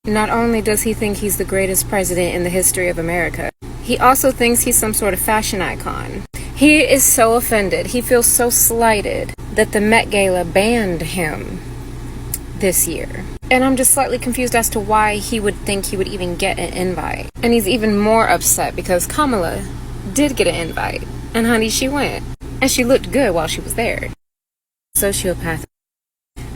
Not only does he think he's the greatest president in the history of America, he also thinks he's some sort of fashion icon. He is so offended, he feels so slighted that the Met Gala banned him this year. And I'm just slightly confused as to why he would think he would even get an invite. And he's even more upset because Kamala did get an invite. And honey, she went. And she looked good while she was there. Sociopath.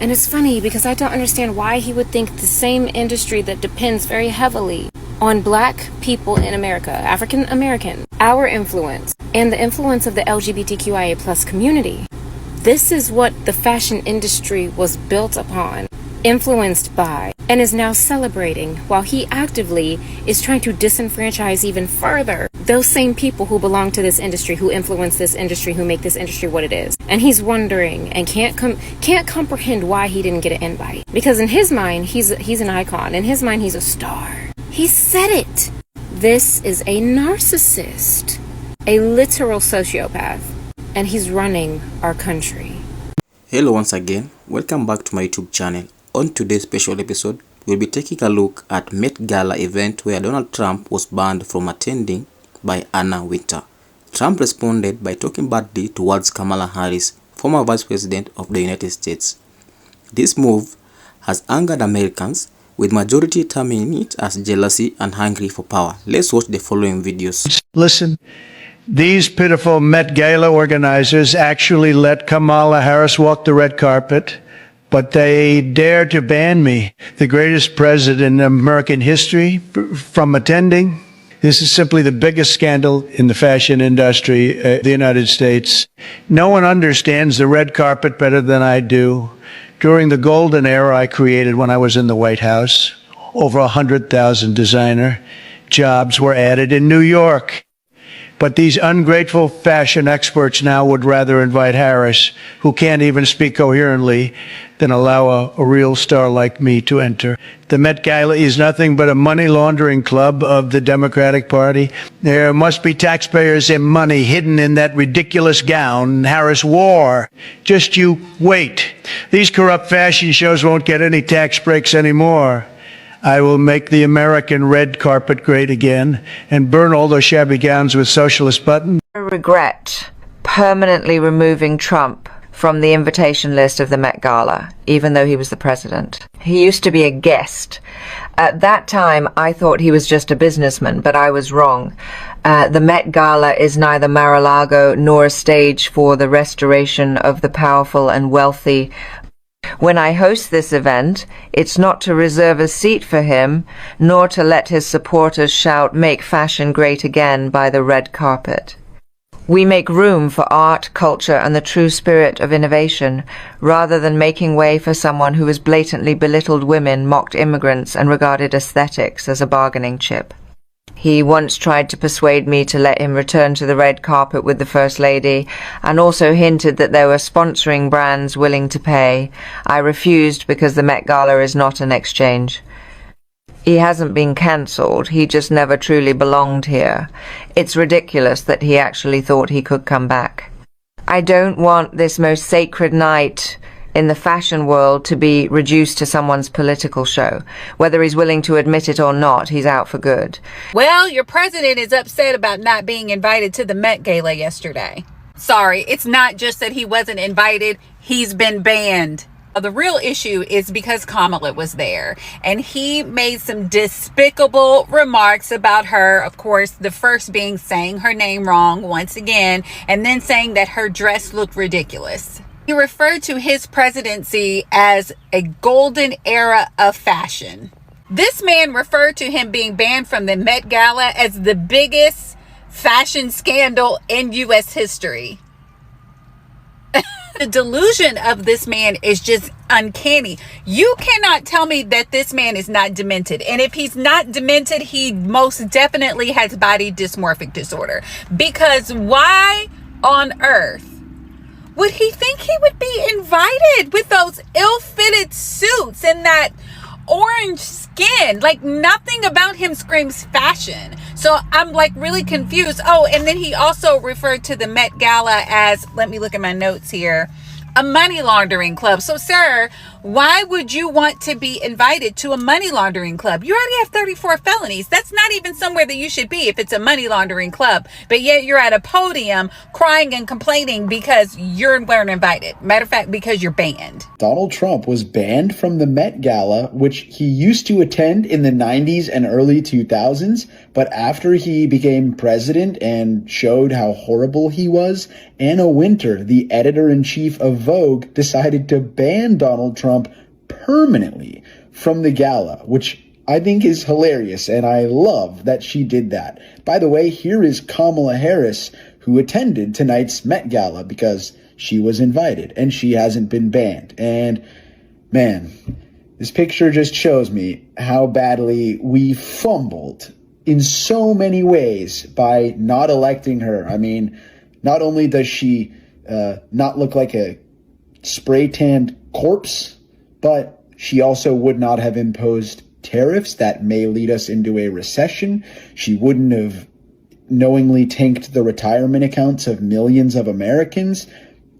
And it's funny because I don't understand why he would think the same industry that depends very heavily on black people in America, African American, our influence, and the influence of the LGBTQIA plus community. This is what the fashion industry was built upon, influenced by, and is now celebrating, while he actively is trying to disenfranchise even further those same people who belong to this industry, who influence this industry, who make this industry what it is. And he's wondering and can't comprehend why he didn't get an invite. Because in his mind, he's an icon. In his mind, he's a star. He said it. This is a narcissist, a literal sociopath, and he's running our country. Hello once again, welcome back to my YouTube channel. On today's special episode, we'll be taking a look at Met Gala event where Donald Trump was banned from attending by Anna Wintour. Trump responded by talking badly towards Kamala Harris, former Vice President of the United States. This move has angered Americans, with majority terming it as jealousy and hungry for power. Let's watch the following videos. Listen, these pitiful Met Gala organizers actually let Kamala Harris walk the red carpet, but they dare to ban me, the greatest president in American history, from attending. This is simply the biggest scandal in the fashion industry of the United States. No one understands the red carpet better than I do. During the golden era I created when I was in the White House, over 100,000 designer jobs were added in New York. But these ungrateful fashion experts now would rather invite Harris, who can't even speak coherently, than allow a real star like me to enter. The Met Gala is nothing but a money laundering club of the Democratic Party. There must be taxpayers and money hidden in that ridiculous gown Harris wore. Just you wait. These corrupt fashion shows won't get any tax breaks anymore. I will make the American red carpet great again and burn all those shabby gowns with socialist buttons. I regret permanently removing Trump from the invitation list of the Met Gala, even though he was the president. He used to be a guest. At that time, I thought he was just a businessman, but I was wrong. The Met Gala is neither Mar-a-Lago nor a stage for the restoration of the powerful and wealthy. When I host this event, it's not to reserve a seat for him, nor to let his supporters shout, "Make fashion great again" by the red carpet. We make room for art, culture, and the true spirit of innovation, rather than making way for someone who has blatantly belittled women, mocked immigrants, and regarded aesthetics as a bargaining chip. He once tried to persuade me to let him return to the red carpet with the First Lady, and also hinted that there were sponsoring brands willing to pay. I refused because the Met Gala is not an exchange. He hasn't been cancelled, he just never truly belonged here. It's ridiculous that he actually thought he could come back. I don't want this most sacred night in the fashion world to be reduced to someone's political show. Whether he's willing to admit it or not, he's out for good. Well, your president is upset about not being invited to the Met Gala yesterday. Sorry, it's not just that he wasn't invited, he's been banned. The real issue is because Kamala was there, and he made some despicable remarks about her. Of course, the first being saying her name wrong once again, and then saying that her dress looked ridiculous. He referred to his presidency as a golden era of fashion. This man referred to him being banned from the Met Gala as the biggest fashion scandal in U.S. history. The delusion of this man is just uncanny. You cannot tell me that this man is not demented. And if he's not demented, he most definitely has body dysmorphic disorder. Because why on earth would he think he would be invited with those ill-fitted suits and that orange skin? Like, nothing about him screams fashion. So I'm like really confused. Oh, and then he also referred to the Met Gala as, let me look at my notes here, a money laundering club. So sir, Why would you want to be invited to a money laundering club? You already have 34 felonies. That's not even somewhere that you should be if it's a money laundering club. But yet you're at a podium crying and complaining because you weren't invited. Matter of fact, because you're banned. Donald Trump was banned from the Met Gala, which he used to attend in the 90s and early 2000s. But after he became president and showed how horrible he was, Anna Wintour, the editor-in-chief of Vogue, decided to ban Donald Trump permanently from the gala, which I think is hilarious, and I love that she did that. By the way, here is Kamala Harris, who attended tonight's Met Gala because she was invited, and she hasn't been banned. And, man, this picture just shows me how badly we fumbled in so many ways by not electing her. I mean, not only does she not look like a spray-tanned corpse, but she also would not have imposed tariffs that may lead us into a recession. She wouldn't have knowingly tanked the retirement accounts of millions of Americans.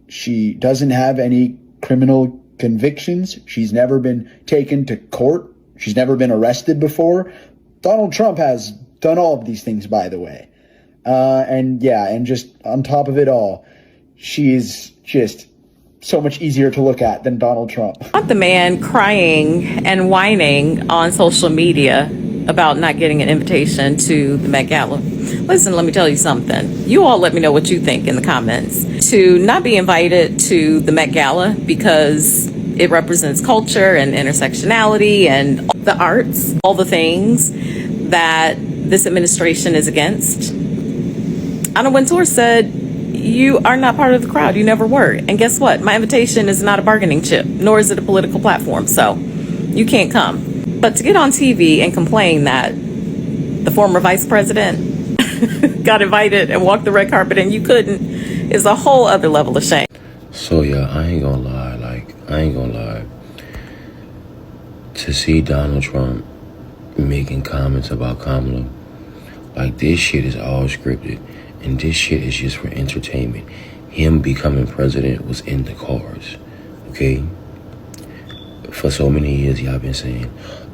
She doesn't have any criminal convictions. She's never been taken to court. She's never been arrested before. Donald Trump has done all of these things, by the way. And just on top of it all, she's just so much easier to look at than Donald Trump. Not the man crying and whining on social media about not getting an invitation to the Met Gala. Listen, let me tell you something. You all let me know what you think in the comments. To not be invited to the Met Gala because it represents culture and intersectionality and the arts, all the things that this administration is against. Anna Wintour said, you are not part of the crowd. You never were. And guess what? My invitation is not a bargaining chip, nor is it a political platform. So you can't come. But to get on TV and complain that the former vice president got invited and walked the red carpet and you couldn't is a whole other level of shame. So yeah, I ain't gonna lie. To see Donald Trump making comments about Kamala, like, this shit is all scripted. And this shit is just for entertainment. Him becoming president was in the cards, okay? For so many years, y'all been saying,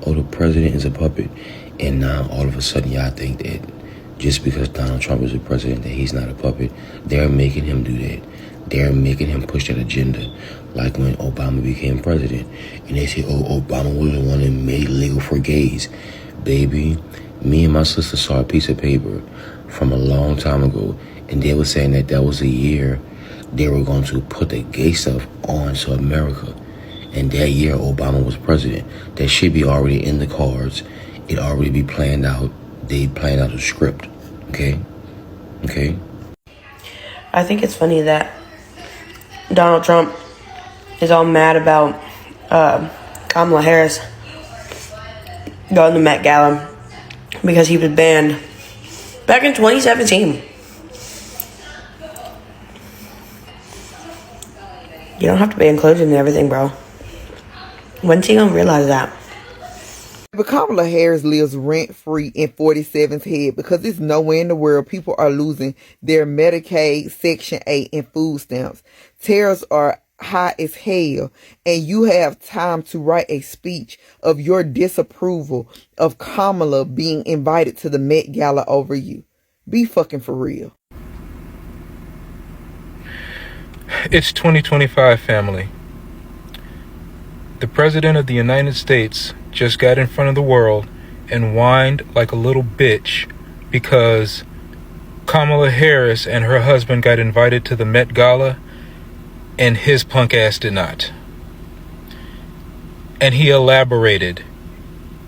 oh, the president is a puppet. And now, all of a sudden, y'all think that just because Donald Trump is the president, that he's not a puppet. They're making him do that. They're making him push that agenda. Like when Obama became president. And they say, oh, Obama was the one that made it legal for gays. Baby, me and my sister saw a piece of paper from a long time ago, and they were saying that was the year they were going to put the gay stuff on to America. And that year Obama was president. That should be already in the cards. It already be planned out. They planned out a script. Okay? I think it's funny that Donald Trump is all mad about Kamala Harris going to Met Gala because he was banned back in 2017. You don't have to be included in everything, bro. When's he gonna realize that? But Kamala Harris lives rent-free in 47's head because there's nowhere in the world people are losing their Medicaid, Section 8, and food stamps. Tariffs are high as hell, and you have time to write a speech of your disapproval of Kamala being invited to the Met Gala over you. Be fucking for real. It's 2025, family. The President of the United States just got in front of the world and whined like a little bitch because Kamala Harris and her husband got invited to the Met Gala and his punk ass did not. And he elaborated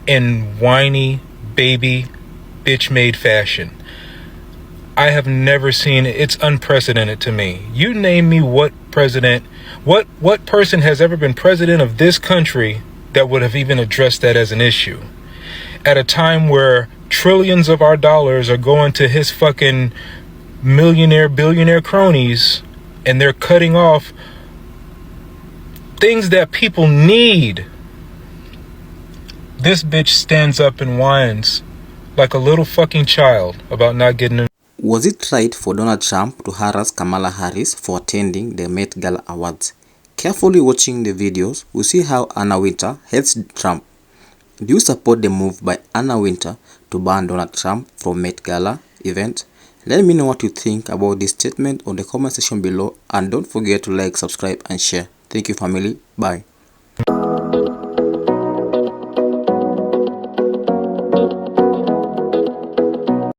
in whiny, baby, bitch-made fashion. I have never seen it. It's unprecedented to me. You name me what president, what person has ever been president of this country that would have even addressed that as an issue. At a time where trillions of our dollars are going to his fucking millionaire, billionaire cronies, and they're cutting off things that people need. This bitch stands up and whines like a little fucking child about not getting. Was it right for Donald Trump to harass Kamala Harris for attending the Met Gala Awards? Carefully watching the videos, we see how Anna Wintour hates Trump. Do you support the move by Anna Wintour to ban Donald Trump from Met Gala event? Let me know what you think about this statement on the comment section below, and don't forget to like, subscribe and share. Thank you family. Bye.